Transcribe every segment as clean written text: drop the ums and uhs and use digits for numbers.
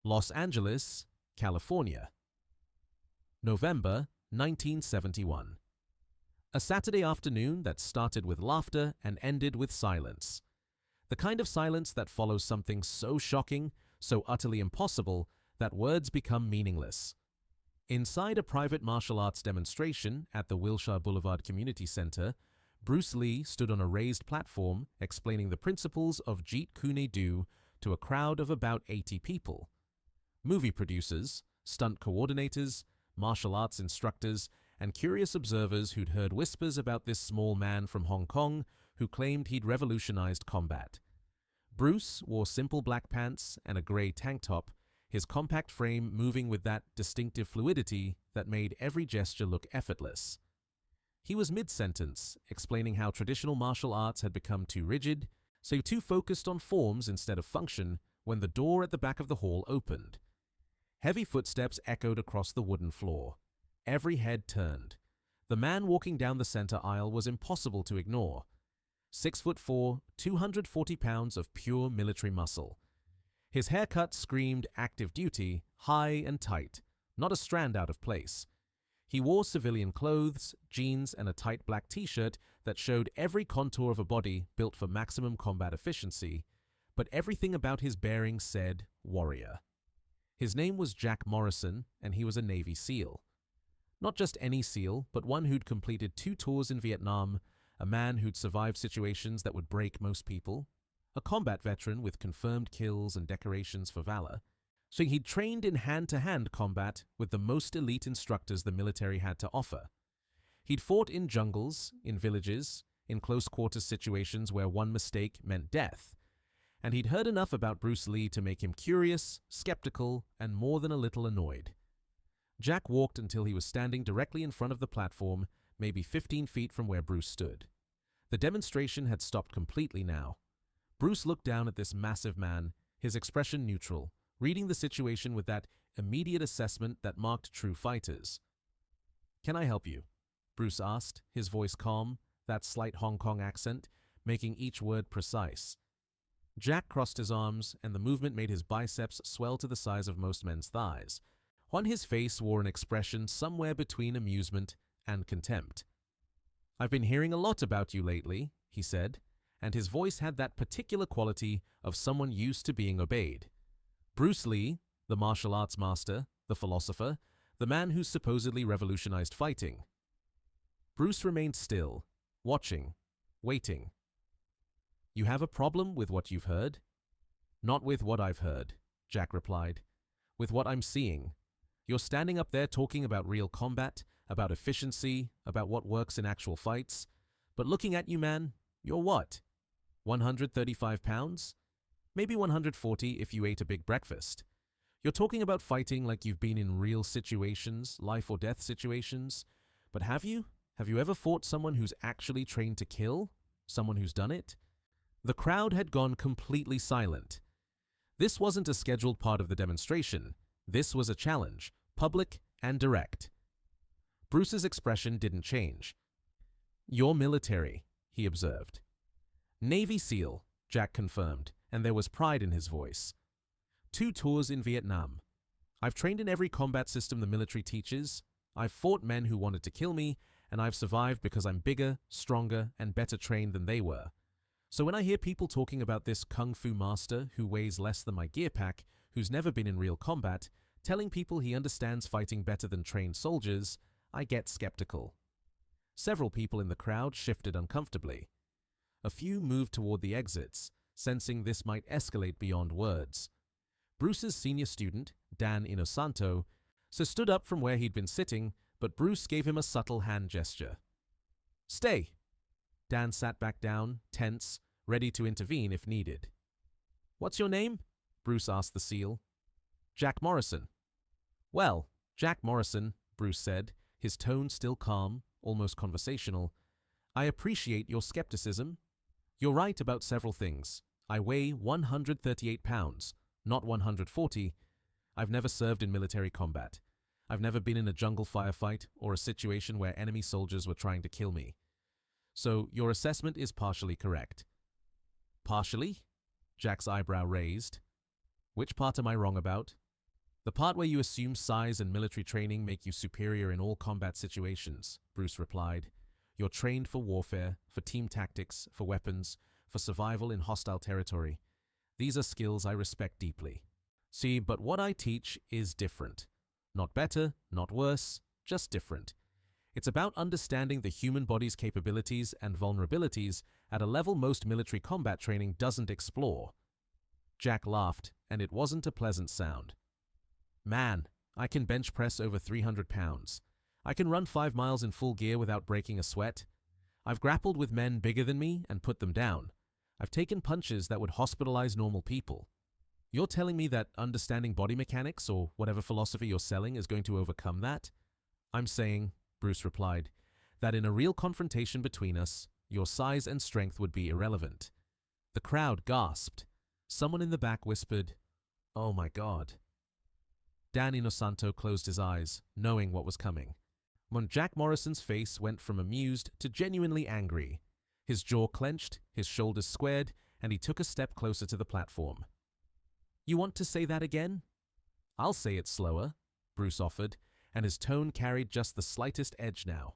Los Angeles, California. November 1971. A Saturday afternoon that started with laughter and ended with silence. The kind of silence that follows something so shocking, so utterly impossible, that words become meaningless. Inside a private martial arts demonstration at the Wilshire Boulevard Community Center, Bruce Lee stood on a raised platform explaining the principles of Jeet Kune Do to a crowd of about 80 people. Movie producers, stunt coordinators, martial arts instructors, and curious observers who'd heard whispers about this small man from Hong Kong who claimed he'd revolutionized combat. Bruce wore simple black pants and a gray tank top, his compact frame moving with that distinctive fluidity that made every gesture look effortless. He was mid-sentence, explaining how traditional martial arts had become too rigid, so too focused on forms instead of function, when the door at the back of the hall opened. Heavy footsteps echoed across the wooden floor. Every head turned. The man walking down the center aisle was impossible to ignore. 6'4", 240 pounds of pure military muscle. His haircut screamed active duty, high and tight, not a strand out of place. He wore civilian clothes, jeans, and a tight black t-shirt that showed every contour of a body built for maximum combat efficiency, but everything about his bearing said warrior. His name was Jack Morrison, and he was a Navy SEAL. Not just any SEAL, but one who'd completed 2 tours in Vietnam, a man who'd survived situations that would break most people, a combat veteran with confirmed kills and decorations for valor. So he'd trained in hand-to-hand combat with the most elite instructors the military had to offer. He'd fought in jungles, in villages, in close-quarters situations where one mistake meant death. And he'd heard enough about Bruce Lee to make him curious, skeptical, and more than a little annoyed. Jack walked until he was standing directly in front of the platform, maybe 15 feet from where Bruce stood. The demonstration had stopped completely now. Bruce looked down at this massive man, his expression neutral, reading the situation with that immediate assessment that marked true fighters. "Can I help you?" Bruce asked, his voice calm, that slight Hong Kong accent, making each word precise. Jack crossed his arms, and the movement made his biceps swell to the size of most men's thighs. On his face wore an expression somewhere between amusement and contempt. "I've been hearing a lot about you lately," he said, and his voice had that particular quality of someone used to being obeyed. Bruce Lee, the martial arts master, the philosopher, the man who supposedly revolutionized fighting. Bruce remained still, watching, waiting. "You have a problem with what you've heard?" "Not with what I've heard," Jack replied. "With what I'm seeing. You're standing up there talking about real combat, about efficiency, about what works in actual fights. But looking at you, man, you're what? 135 pounds? Maybe 140 if you ate a big breakfast. You're talking about fighting like you've been in real situations, life or death situations. But have you? Have you ever fought someone who's actually trained to kill? Someone who's done it?" The crowd had gone completely silent. This wasn't a scheduled part of the demonstration. This was a challenge, public and direct. Bruce's expression didn't change. "You're military," he observed. "Navy SEAL," Jack confirmed, and there was pride in his voice. 2 tours in Vietnam. I've trained in every combat system the military teaches. I've fought men who wanted to kill me, and I've survived because I'm bigger, stronger, and better trained than they were. So when I hear people talking about this kung fu master who weighs less than my gear pack, who's never been in real combat, telling people he understands fighting better than trained soldiers, I get skeptical." Several people in the crowd shifted uncomfortably. A few moved toward the exits, sensing this might escalate beyond words. Bruce's senior student, Dan Inosanto, stood up from where he'd been sitting, but Bruce gave him a subtle hand gesture. "Stay!" Dan sat back down, tense, ready to intervene if needed. "What's your name?" Bruce asked the SEAL. "Jack Morrison." "Well, Jack Morrison," Bruce said, his tone still calm, almost conversational, "I appreciate your skepticism. You're right about several things. I weigh 138 pounds, not 140. I've never served in military combat. I've never been in a jungle firefight or a situation where enemy soldiers were trying to kill me. So your assessment is partially correct." "Partially?" Jack's eyebrow raised. "Which part am I wrong about?" The part where you assume size and military training make you superior in all combat situations, Bruce replied. You're trained for warfare, for team tactics, for weapons, for survival in hostile territory. These are skills I respect deeply. See, but what I teach is different. Not better, not worse, just different. It's about understanding the human body's capabilities and vulnerabilities at a level most military combat training doesn't explore. Jack laughed, and it wasn't a pleasant sound. Man, I can bench press over 300 pounds. I can run 5 miles in full gear without breaking a sweat. I've grappled with men bigger than me and put them down. I've taken punches that would hospitalize normal people. You're telling me that understanding body mechanics or whatever philosophy you're selling is going to overcome that? I'm saying, Bruce replied, that in a real confrontation between us, your size and strength would be irrelevant. The crowd gasped. Someone in the back whispered, "Oh my God." Dan Inosanto closed his eyes, knowing what was coming. When Jack Morrison's face went from amused to genuinely angry. His jaw clenched, his shoulders squared, and he took a step closer to the platform. "You want to say that again?" "I'll say it slower," Bruce offered, and his tone carried just the slightest edge now.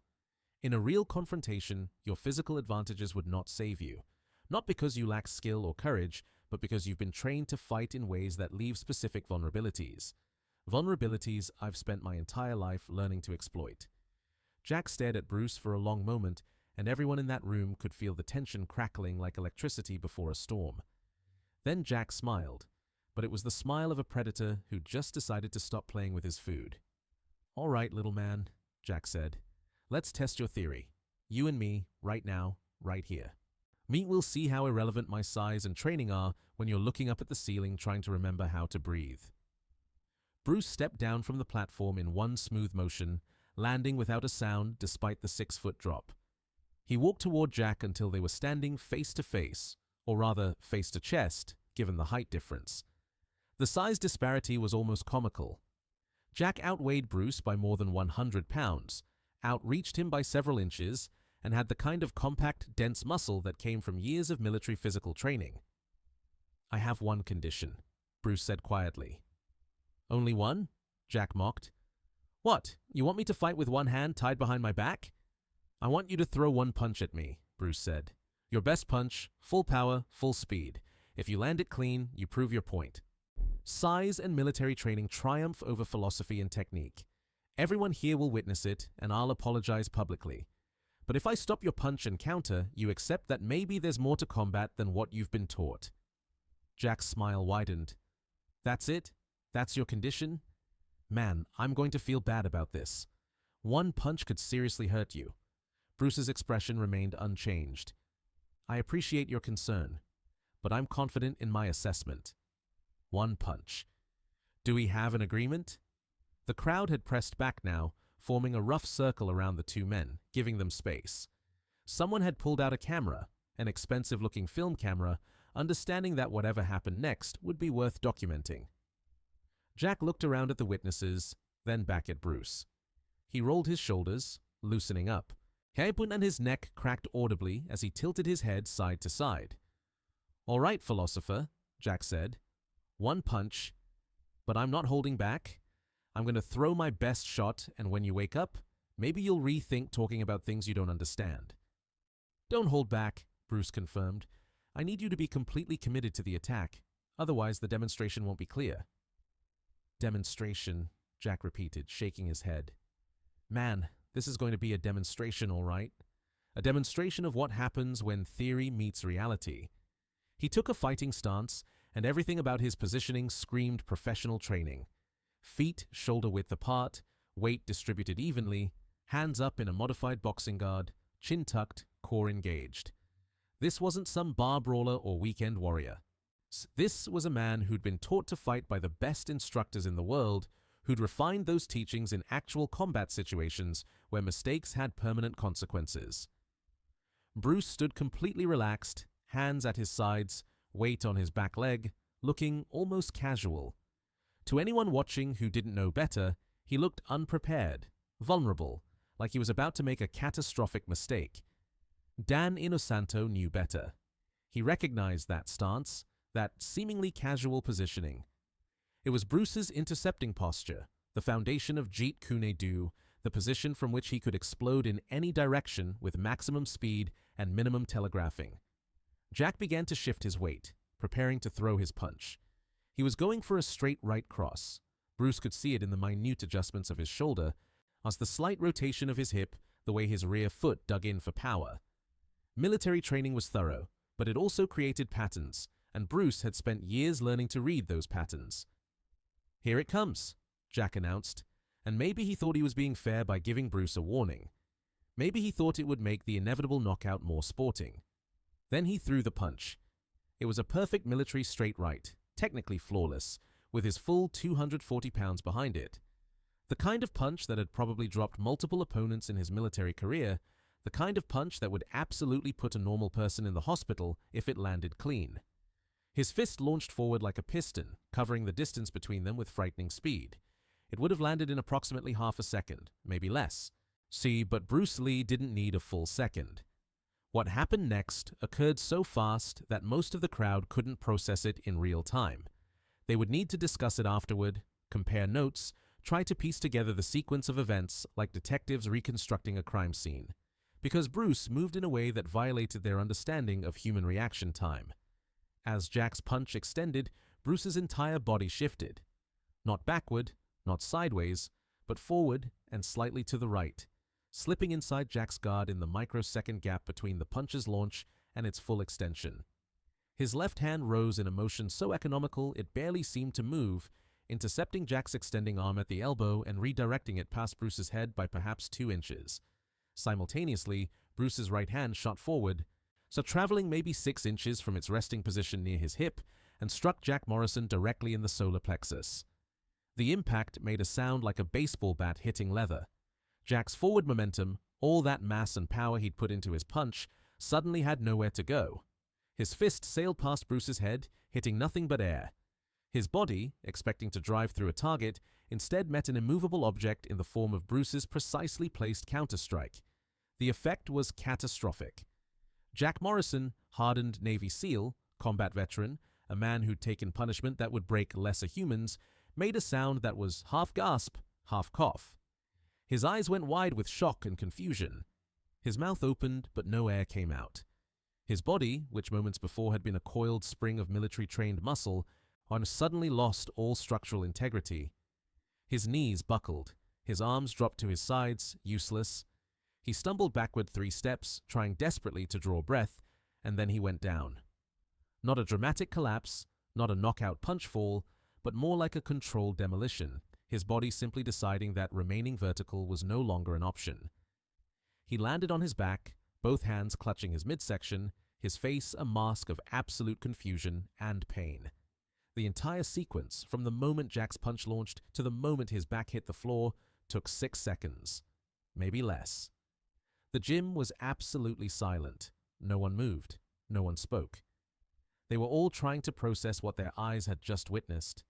In a real confrontation, your physical advantages would not save you. Not because you lack skill or courage, but because you've been trained to fight in ways that leave specific vulnerabilities. Vulnerabilities I've spent my entire life learning to exploit. Jack stared at Bruce for a long moment, and everyone in that room could feel the tension crackling like electricity before a storm. Then Jack smiled, but it was the smile of a predator who just decided to stop playing with his food. "All right, little man," Jack said. "Let's test your theory. You and me, right now, right here. We'll see how irrelevant my size and training are when you're looking up at the ceiling trying to remember how to breathe." Bruce stepped down from the platform in one smooth motion, landing without a sound despite the 6-foot drop. He walked toward Jack until they were standing face to face, or rather face to chest, given the height difference. The size disparity was almost comical. Jack outweighed Bruce by more than 100 pounds, outreached him by several inches, and had the kind of compact, dense muscle that came from years of military physical training. "I have one condition," Bruce said quietly. "Only one?" Jack mocked. "What, you want me to fight with one hand tied behind my back?" "I want you to throw one punch at me," Bruce said. "Your best punch, full power, full speed. If you land it clean, you prove your point." Size and military training triumph over philosophy and technique. Everyone here will witness it, and I'll apologize publicly. But if I stop your punch and counter, you accept that maybe there's more to combat than what you've been taught. Jack's smile widened. "That's it? That's your condition? Man, I'm going to feel bad about this. One punch could seriously hurt you." Bruce's expression remained unchanged. "I appreciate your concern, but I'm confident in my assessment. One punch. Do we have an agreement?" The crowd had pressed back now, forming a rough circle around the two men, giving them space. Someone had pulled out a camera, an expensive-looking film camera, understanding that whatever happened next would be worth documenting. Jack looked around at the witnesses, then back at Bruce. He rolled his shoulders, loosening up. Hairpin and his neck cracked audibly as he tilted his head side to side. "All right, philosopher," Jack said. "One punch, but I'm not holding back. I'm going to throw my best shot, and when you wake up, maybe you'll rethink talking about things you don't understand." "Don't hold back," Bruce confirmed. "I need you to be completely committed to the attack. Otherwise, the demonstration won't be clear." "Demonstration," Jack repeated, shaking his head. "Man, this is going to be a demonstration, all right. A demonstration of what happens when theory meets reality." He took a fighting stance, and everything about his positioning screamed professional training. Feet shoulder-width apart, weight distributed evenly, hands up in a modified boxing guard, chin tucked, core engaged. This wasn't some bar brawler or weekend warrior. This was a man who'd been taught to fight by the best instructors in the world, who'd refined those teachings in actual combat situations where mistakes had permanent consequences. Bruce stood completely relaxed, hands at his sides, weight on his back leg, looking almost casual. To anyone watching who didn't know better, he looked unprepared, vulnerable, like he was about to make a catastrophic mistake. Dan Inosanto knew better. He recognized that stance, that seemingly casual positioning. It was Bruce's intercepting posture, the foundation of Jeet Kune Do, the position from which he could explode in any direction with maximum speed and minimum telegraphing. Jack began to shift his weight, preparing to throw his punch. He was going for a straight right cross. Bruce could see it in the minute adjustments of his shoulder, as the slight rotation of his hip, the way his rear foot dug in for power. Military training was thorough, but it also created patterns, and Bruce had spent years learning to read those patterns. "Here it comes," Jack announced, and maybe he thought he was being fair by giving Bruce a warning. Maybe he thought it would make the inevitable knockout more sporting. Then he threw the punch. It was a perfect military straight right, technically flawless, with his full 240 pounds behind it. The kind of punch that had probably dropped multiple opponents in his military career, the kind of punch that would absolutely put a normal person in the hospital if it landed clean. His fist launched forward like a piston, covering the distance between them with frightening speed. It would have landed in approximately half a second, maybe less. But Bruce Lee didn't need a full second. What happened next occurred so fast that most of the crowd couldn't process it in real time. They would need to discuss it afterward, compare notes, try to piece together the sequence of events like detectives reconstructing a crime scene, because Bruce moved in a way that violated their understanding of human reaction time. As Jack's punch extended, Bruce's entire body shifted. Not backward, not sideways, but forward and slightly to the right, slipping inside Jack's guard in the microsecond gap between the punch's launch and its full extension. His left hand rose in a motion so economical it barely seemed to move, intercepting Jack's extending arm at the elbow and redirecting it past Bruce's head by perhaps 2 inches. Simultaneously, Bruce's right hand shot forward, so traveling maybe 6 inches from its resting position near his hip, and struck Jack Morrison directly in the solar plexus. The impact made a sound like a baseball bat hitting leather. Jack's forward momentum, all that mass and power he'd put into his punch, suddenly had nowhere to go. His fist sailed past Bruce's head, hitting nothing but air. His body, expecting to drive through a target, instead met an immovable object in the form of Bruce's precisely placed counterstrike. The effect was catastrophic. Jack Morrison, hardened Navy SEAL, combat veteran, a man who'd taken punishment that would break lesser humans, made a sound that was half gasp, half cough. His eyes went wide with shock and confusion. His mouth opened, but no air came out. His body, which moments before had been a coiled spring of military-trained muscle, suddenly lost all structural integrity. His knees buckled, his arms dropped to his sides, useless. He stumbled backward 3 steps, trying desperately to draw breath, and then he went down. Not a dramatic collapse, not a knockout punch fall, but more like a controlled demolition, his body simply deciding that remaining vertical was no longer an option. He landed on his back, both hands clutching his midsection, his face a mask of absolute confusion and pain. The entire sequence, from the moment Jack's punch launched to the moment his back hit the floor, took 6 seconds, maybe less. The gym was absolutely silent. No one moved. No one spoke. They were all trying to process what their eyes had just witnessed.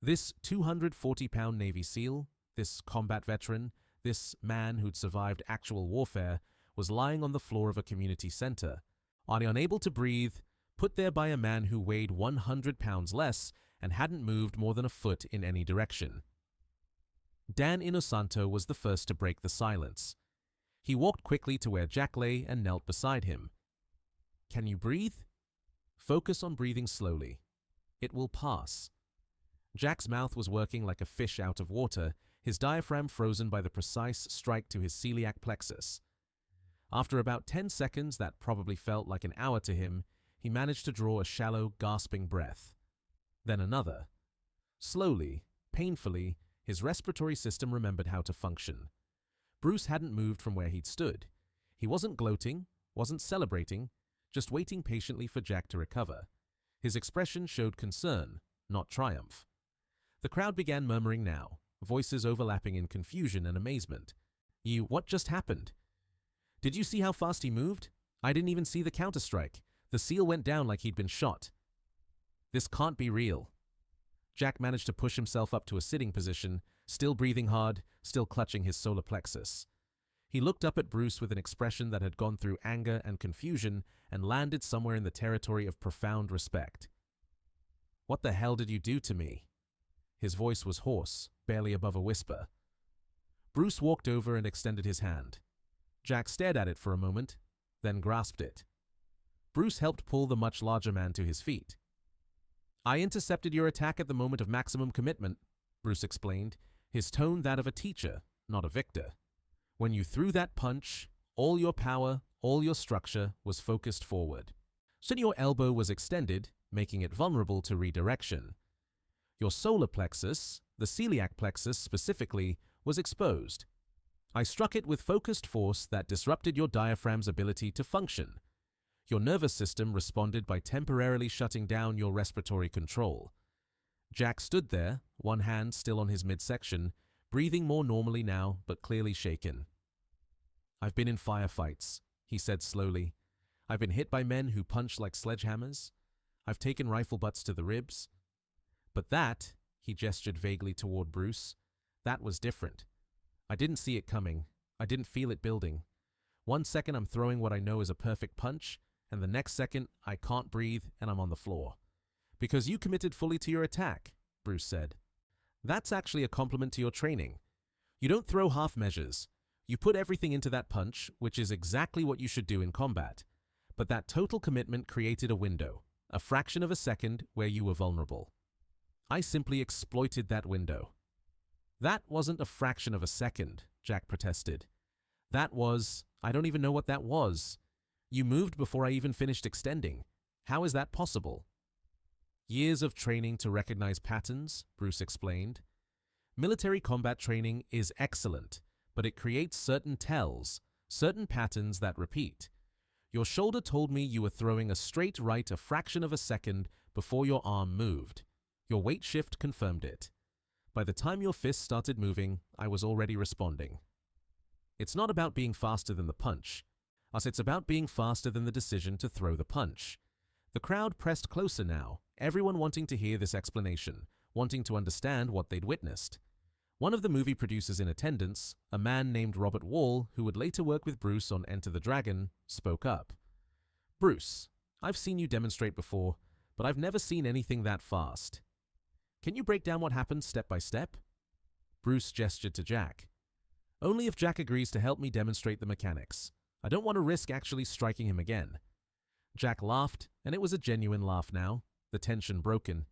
This 240-pound Navy SEAL, this combat veteran, this man who'd survived actual warfare, was lying on the floor of a community center, unable to breathe, put there by a man who weighed 100 pounds less and hadn't moved more than a foot in any direction. Dan Inosanto was the first to break the silence. He walked quickly to where Jack lay and knelt beside him. "Can you breathe? Focus on breathing slowly. It will pass." Jack's mouth was working like a fish out of water, his diaphragm frozen by the precise strike to his celiac plexus. After about 10 seconds that probably felt like an hour to him, he managed to draw a shallow, gasping breath. Then another. Slowly, painfully, his respiratory system remembered how to function. Bruce hadn't moved from where he'd stood. He wasn't gloating, wasn't celebrating, just waiting patiently for Jack to recover. His expression showed concern, not triumph. The crowd began murmuring now, voices overlapping in confusion and amazement. What just happened? Did you see how fast he moved? I didn't even see the counterstrike. The SEAL went down like he'd been shot. This can't be real. Jack managed to push himself up to a sitting position, still breathing hard, still clutching his solar plexus. He looked up at Bruce with an expression that had gone through anger and confusion and landed somewhere in the territory of profound respect. "What the hell did you do to me?" His voice was hoarse, barely above a whisper. Bruce walked over and extended his hand. Jack stared at it for a moment, then grasped it. Bruce helped pull the much larger man to his feet. "I intercepted your attack at the moment of maximum commitment," Bruce explained, his tone that of a teacher, not a victor. "When you threw that punch, all your power, all your structure was focused forward. So your elbow was extended, making it vulnerable to redirection. Your solar plexus, the celiac plexus specifically, was exposed. I struck it with focused force that disrupted your diaphragm's ability to function. Your nervous system responded by temporarily shutting down your respiratory control." Jack stood there, one hand still on his midsection, breathing more normally now, but clearly shaken. "I've been in firefights," he said slowly. "I've been hit by men who punch like sledgehammers. I've taken rifle butts to the ribs. But that," he gestured vaguely toward Bruce, "that was different. I didn't see it coming. I didn't feel it building. One second I'm throwing what I know is a perfect punch, and the next second I can't breathe and I'm on the floor. Because you committed fully to your attack," Bruce said. "That's actually a compliment to your training. You don't throw half measures. You put everything into that punch, which is exactly what you should do in combat. But that total commitment created a window, a fraction of a second where you were vulnerable. I simply exploited that window." "That wasn't a fraction of a second," Jack protested. I don't even know what that was. You moved before I even finished extending. How is that possible?" "Years of training to recognize patterns," Bruce explained. "Military combat training is excellent, but it creates certain tells, certain patterns that repeat. Your shoulder told me you were throwing a straight right a fraction of a second before your arm moved. Your weight shift confirmed it. By the time your fist started moving, I was already responding. It's not about being faster than the punch. It's about being faster than the decision to throw the punch." The crowd pressed closer now, everyone wanting to hear this explanation, wanting to understand what they'd witnessed. One of the movie producers in attendance, a man named Robert Wall, who would later work with Bruce on Enter the Dragon, spoke up. "Bruce, I've seen you demonstrate before, but I've never seen anything that fast. Can you break down what happened step by step?" Bruce gestured to Jack. "Only if Jack agrees to help me demonstrate the mechanics. I don't want to risk actually striking him again." Jack laughed, and it was a genuine laugh now, the tension broken.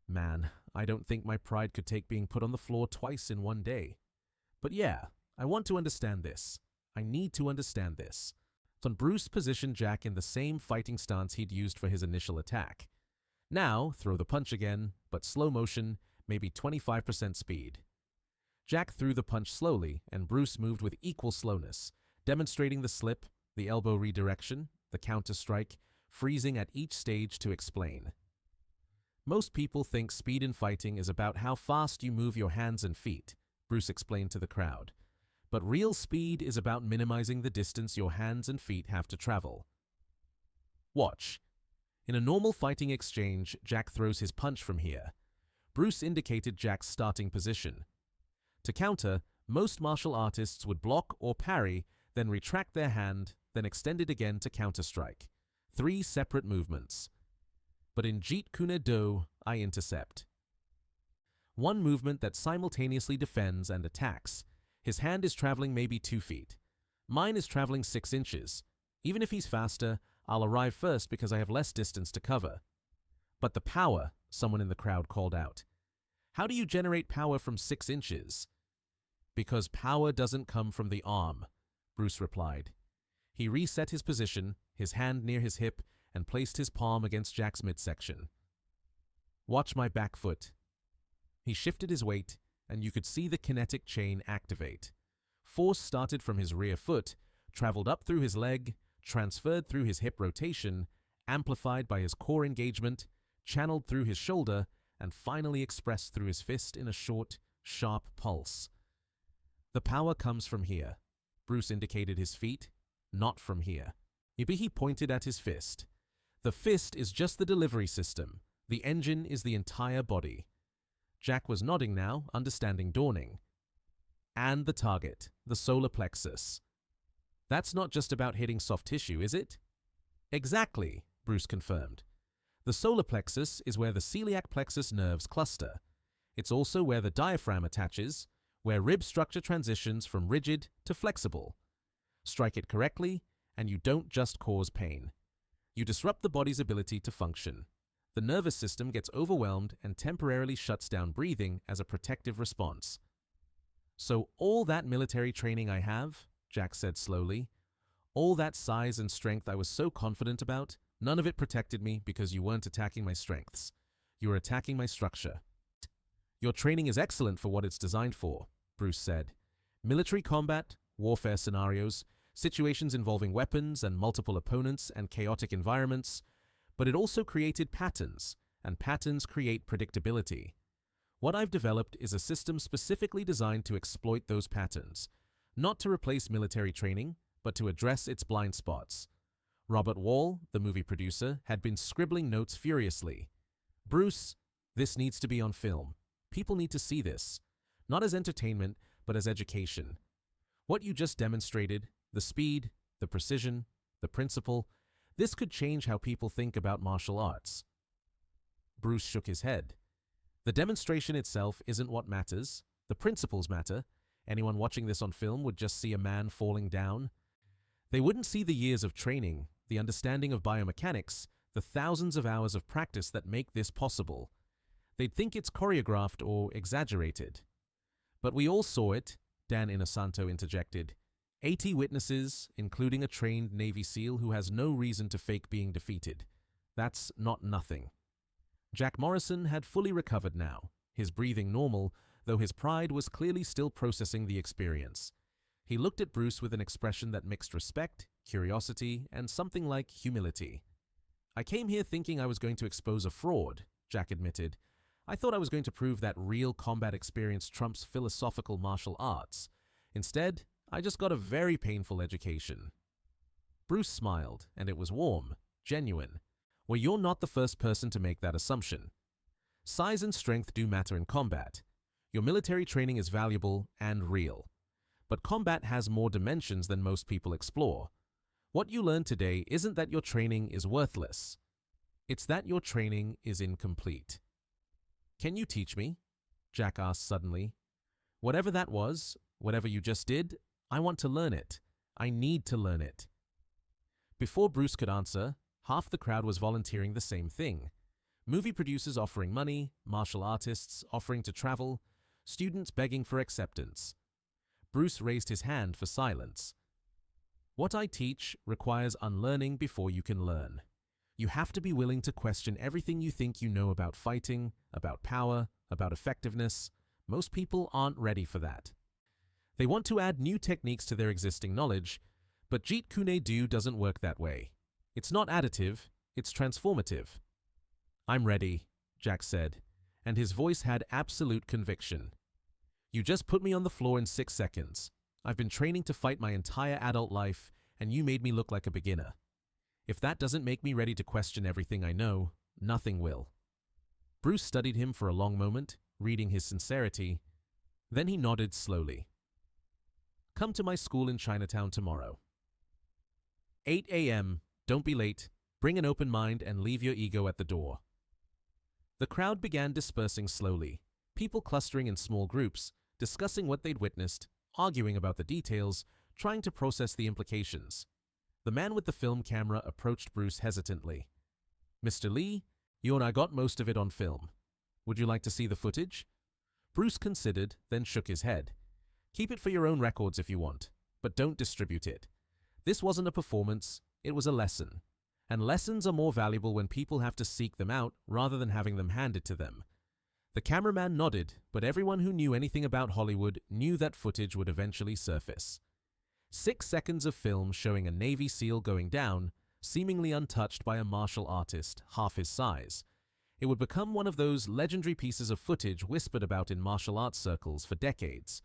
"Man, I don't think my pride could take being put on the floor twice in one day. But yeah, I want to understand this. I need to understand this." So Bruce positioned Jack in the same fighting stance he'd used for his initial attack. Now, throw the punch again, but slow motion, maybe 25% speed. Jack threw the punch slowly, and Bruce moved with equal slowness, demonstrating the slip, the elbow redirection, the counter-strike, freezing at each stage to explain. "Most people think speed in fighting is about how fast you move your hands and feet," Bruce explained to the crowd. "But real speed is about minimizing the distance your hands and feet have to travel. Watch." In a normal fighting exchange, Jack throws his punch from here. Bruce indicated Jack's starting position. To counter, most martial artists would block or parry, then retract their hand, then extend it again to counterstrike. 3 separate movements. But in Jeet Kune Do, I intercept. One movement that simultaneously defends and attacks. His hand is traveling maybe 2 feet. Mine is traveling 6 inches. Even if he's faster, I'll arrive first because I have less distance to cover. "But the power," someone in the crowd called out. "How do you generate power from 6 inches?" "Because power doesn't come from the arm," Bruce replied. He reset his position, his hand near his hip, and placed his palm against Jack's midsection. "Watch my back foot." He shifted his weight, and you could see the kinetic chain activate. Force started from his rear foot, traveled up through his leg, transferred through his hip rotation, amplified by his core engagement, channeled through his shoulder, and finally expressed through his fist in a short, sharp pulse. "The power comes from here." Bruce indicated his feet. "Not from here." Maybe he pointed at his fist. "The fist is just the delivery system. The engine is the entire body." Jack was nodding now, understanding dawning. "And the target, the solar plexus. That's not just about hitting soft tissue, is it?" "Exactly," Bruce confirmed. "The solar plexus is where the celiac plexus nerves cluster. It's also where the diaphragm attaches, where rib structure transitions from rigid to flexible. Strike it correctly, and you don't just cause pain. You disrupt the body's ability to function. The nervous system gets overwhelmed and temporarily shuts down breathing as a protective response. So all that military training I have, Jack said slowly, all that size and strength I was so confident about, none of it protected me because you weren't attacking my strengths. You were attacking my structure. Your training is excellent for what it's designed for, Bruce said. Military combat, warfare scenarios, situations involving weapons and multiple opponents and chaotic environments, but it also created patterns, and patterns create predictability. What I've developed is a system specifically designed to exploit those patterns, not to replace military training, but to address its blind spots. Robert Wall, the movie producer, had been scribbling notes furiously. Bruce, this needs to be on film. People need to see this, not as entertainment, but as education. What you just demonstrated, the speed, the precision, the principle, this could change how people think about martial arts. Bruce shook his head. The demonstration itself isn't what matters. The principles matter. Anyone watching this on film would just see a man falling down. They wouldn't see the years of training, the understanding of biomechanics, the thousands of hours of practice that make this possible. They'd think it's choreographed or exaggerated. But we all saw it, Dan Inosanto interjected. 80 witnesses, including a trained Navy SEAL who has no reason to fake being defeated. That's not nothing. Jack Morrison had fully recovered now, his breathing normal, though his pride was clearly still processing the experience. He looked at Bruce with an expression that mixed respect, curiosity, and something like humility. I came here thinking I was going to expose a fraud, Jack admitted. I thought I was going to prove that real combat experience trumps philosophical martial arts. Instead, I just got a very painful education. Bruce smiled, and it was warm, genuine. Well, you're not the first person to make that assumption. Size and strength do matter in combat. Your military training is valuable and real. But combat has more dimensions than most people explore. What you learn today isn't that your training is worthless. It's that your training is incomplete. Can you teach me? Jack asked suddenly. Whatever that was, whatever you just did, I want to learn it. I need to learn it. Before Bruce could answer, half the crowd was volunteering the same thing. Movie producers offering money, martial artists offering to travel, students begging for acceptance. Bruce raised his hand for silence. What I teach requires unlearning before you can learn. You have to be willing to question everything you think you know about fighting, about power, about effectiveness. Most people aren't ready for that. They want to add new techniques to their existing knowledge, but Jeet Kune Do doesn't work that way. It's not additive, it's transformative. I'm ready, Jack said, and his voice had absolute conviction. You just put me on the floor in 6 seconds. I've been training to fight my entire adult life, and you made me look like a beginner. If that doesn't make me ready to question everything I know, nothing will. Bruce studied him for a long moment, reading his sincerity. Then he nodded slowly. Come to my school in Chinatown tomorrow. 8 a.m., don't be late, bring an open mind and leave your ego at the door. The crowd began dispersing slowly, people clustering in small groups, discussing what they'd witnessed, arguing about the details, trying to process the implications. The man with the film camera approached Bruce hesitantly. Mr. Lee, you and I got most of it on film. Would you like to see the footage? Bruce considered, then shook his head. Keep it for your own records if you want, but don't distribute it. This wasn't a performance, it was a lesson. And lessons are more valuable when people have to seek them out rather than having them handed to them. The cameraman nodded, but everyone who knew anything about Hollywood knew that footage would eventually surface. 6 seconds of film showing a Navy SEAL going down, seemingly untouched by a martial artist half his size. It would become one of those legendary pieces of footage whispered about in martial arts circles for decades.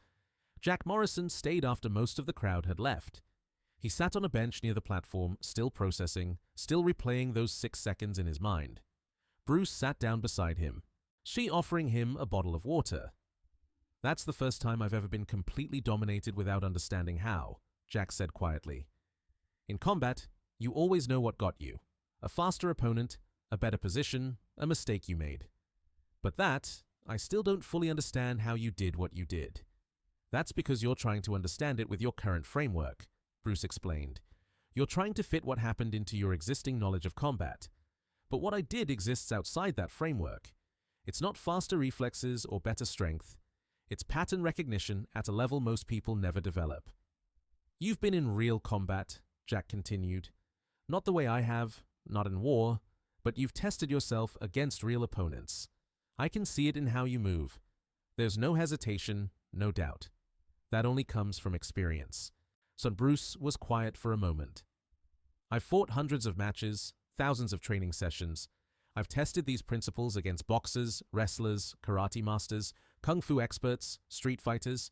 Jack Morrison stayed after most of the crowd had left. He sat on a bench near the platform, still processing, still replaying those 6 seconds in his mind. Bruce sat down beside him, she offering him a bottle of water. That's the first time I've ever been completely dominated without understanding how, Jack said quietly. In combat, you always know what got you. A faster opponent, a better position, a mistake you made. But that, I still don't fully understand how you did what you did. That's because you're trying to understand it with your current framework, Bruce explained. You're trying to fit what happened into your existing knowledge of combat. But what I did exists outside that framework. It's not faster reflexes or better strength. It's pattern recognition at a level most people never develop. You've been in real combat, Jack continued. Not the way I have, not in war, but you've tested yourself against real opponents. I can see it in how you move. There's no hesitation, no doubt. That only comes from experience. So Bruce was quiet for a moment. I've fought hundreds of matches, thousands of training sessions. I've tested these principles against boxers, wrestlers, karate masters, kung fu experts, street fighters.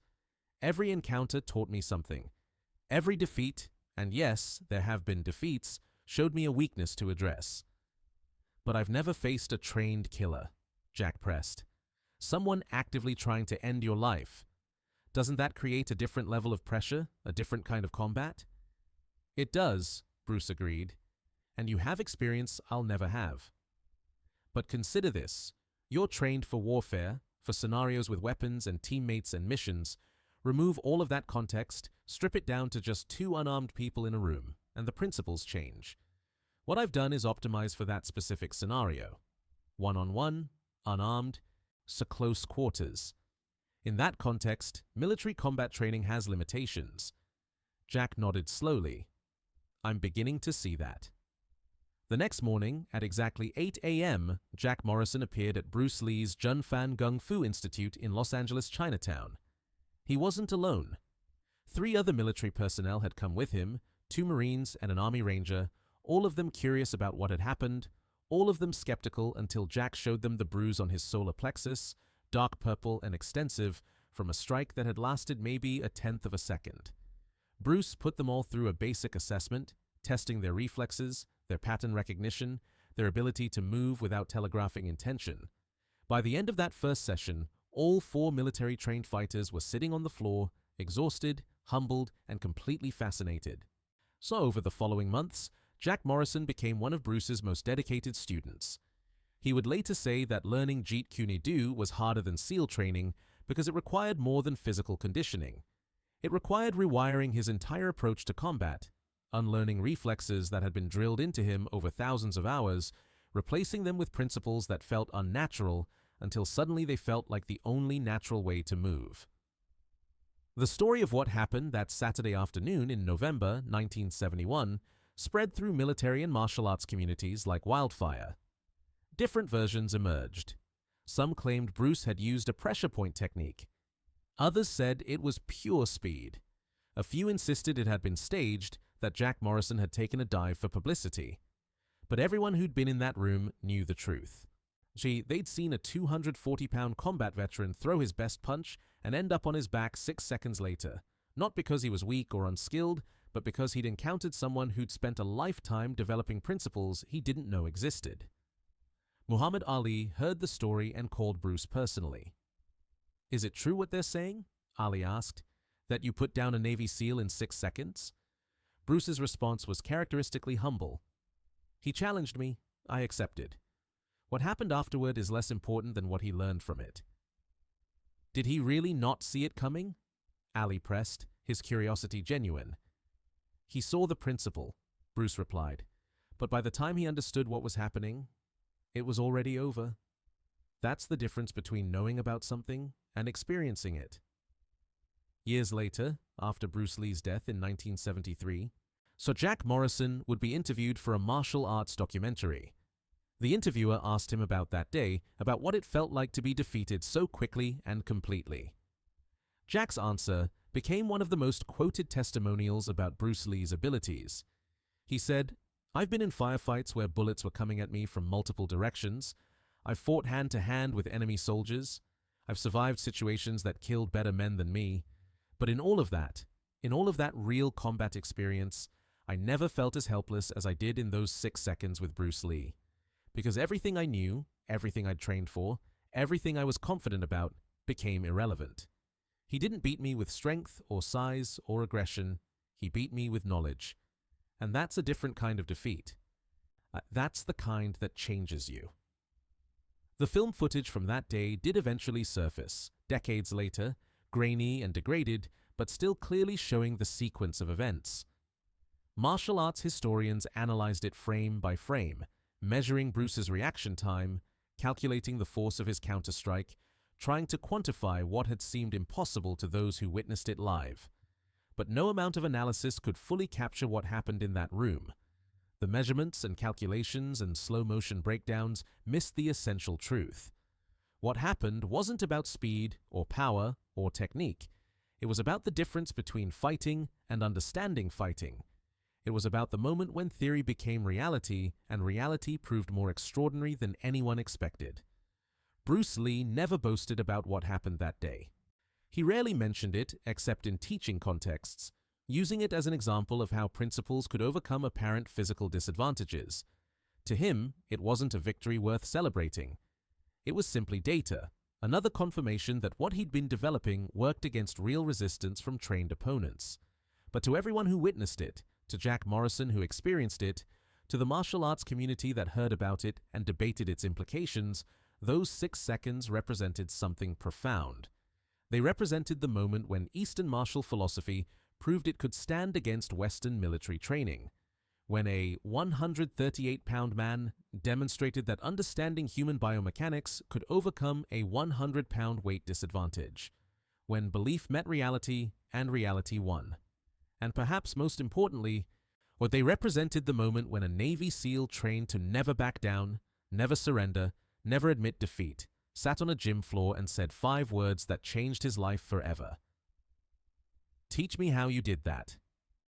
Every encounter taught me something. Every defeat, and yes, there have been defeats, showed me a weakness to address. But I've never faced a trained killer, Jack pressed. Someone actively trying to end your life. Doesn't that create a different level of pressure, a different kind of combat? It does, Bruce agreed. And you have experience I'll never have. But consider this. You're trained for warfare, for scenarios with weapons and teammates and missions. Remove all of that context, strip it down to just two unarmed people in a room, and the principles change. What I've done is optimize for that specific scenario. One-on-one, unarmed, so close quarters. In that context, military combat training has limitations. Jack nodded slowly. I'm beginning to see that. The next morning, at exactly 8 a.m., Jack Morrison appeared at Bruce Lee's Junfan Gung Fu Institute in Los Angeles, Chinatown. He wasn't alone. 3 other military personnel had come with him, 2 Marines and an Army Ranger, all of them curious about what had happened, all of them skeptical until Jack showed them the bruise on his solar plexus, dark purple and extensive, from a strike that had lasted maybe a tenth of a second. Bruce put them all through a basic assessment, testing their reflexes, their pattern recognition, their ability to move without telegraphing intention. By the end of that first session, all 4 military-trained fighters were sitting on the floor, exhausted, humbled, and completely fascinated. So over the following months, Jack Morrison became one of Bruce's most dedicated students. He would later say that learning Jeet Kune Do was harder than SEAL training because it required more than physical conditioning. It required rewiring his entire approach to combat, unlearning reflexes that had been drilled into him over thousands of hours, replacing them with principles that felt unnatural until suddenly they felt like the only natural way to move. The story of what happened that Saturday afternoon in November 1971 spread through military and martial arts communities like wildfire. Different versions emerged. Some claimed Bruce had used a pressure point technique. Others said it was pure speed. A few insisted it had been staged, that Jack Morrison had taken a dive for publicity. But everyone who'd been in that room knew the truth. They'd seen a 240-pound combat veteran throw his best punch and end up on his back 6 seconds later, not because he was weak or unskilled, but because he'd encountered someone who'd spent a lifetime developing principles he didn't know existed. Muhammad Ali heard the story and called Bruce personally. "Is it true what they're saying?" Ali asked. "That you put down a Navy SEAL in 6 seconds?" Bruce's response was characteristically humble. "He challenged me. I accepted. What happened afterward is less important than what he learned from it." "Did he really not see it coming?" Ali pressed, his curiosity genuine. "He saw the principle," Bruce replied. "But by the time he understood what was happening, it was already over. That's the difference between knowing about something and experiencing it." Years later, after Bruce Lee's death in 1973, Jack Morrison would be interviewed for a martial arts documentary. The interviewer asked him about that day, about what it felt like to be defeated so quickly and completely. Jack's answer became one of the most quoted testimonials about Bruce Lee's abilities. He said, "I've been in firefights where bullets were coming at me from multiple directions. I've fought hand-to-hand with enemy soldiers. I've survived situations that killed better men than me. But in all of that real combat experience, I never felt as helpless as I did in those 6 seconds with Bruce Lee. Because everything I knew, everything I'd trained for, everything I was confident about, became irrelevant. He didn't beat me with strength or size or aggression. He beat me with knowledge. And that's a different kind of defeat. That's the kind that changes you." The film footage from that day did eventually surface, decades later, grainy and degraded, but still clearly showing the sequence of events. Martial arts historians analyzed it frame by frame, measuring Bruce's reaction time, calculating the force of his counterstrike, trying to quantify what had seemed impossible to those who witnessed it live. But no amount of analysis could fully capture what happened in that room. The measurements and calculations and slow-motion breakdowns missed the essential truth. What happened wasn't about speed or power or technique. It was about the difference between fighting and understanding fighting. It was about the moment when theory became reality and reality proved more extraordinary than anyone expected. Bruce Lee never boasted about what happened that day. He rarely mentioned it except in teaching contexts, using it as an example of how principles could overcome apparent physical disadvantages. To him, it wasn't a victory worth celebrating. It was simply data, another confirmation that what he'd been developing worked against real resistance from trained opponents. But to everyone who witnessed it, to Jack Morrison who experienced it, to the martial arts community that heard about it and debated its implications, those 6 seconds represented something profound. They represented the moment when Eastern martial philosophy proved it could stand against Western military training, when a 138-pound man demonstrated that understanding human biomechanics could overcome a 100-pound weight disadvantage, when belief met reality and reality won. And perhaps most importantly, what they represented the moment when a Navy SEAL trained to never back down, never surrender, never admit defeat, sat on a gym floor and said 5 words that changed his life forever. "Teach me how you did that."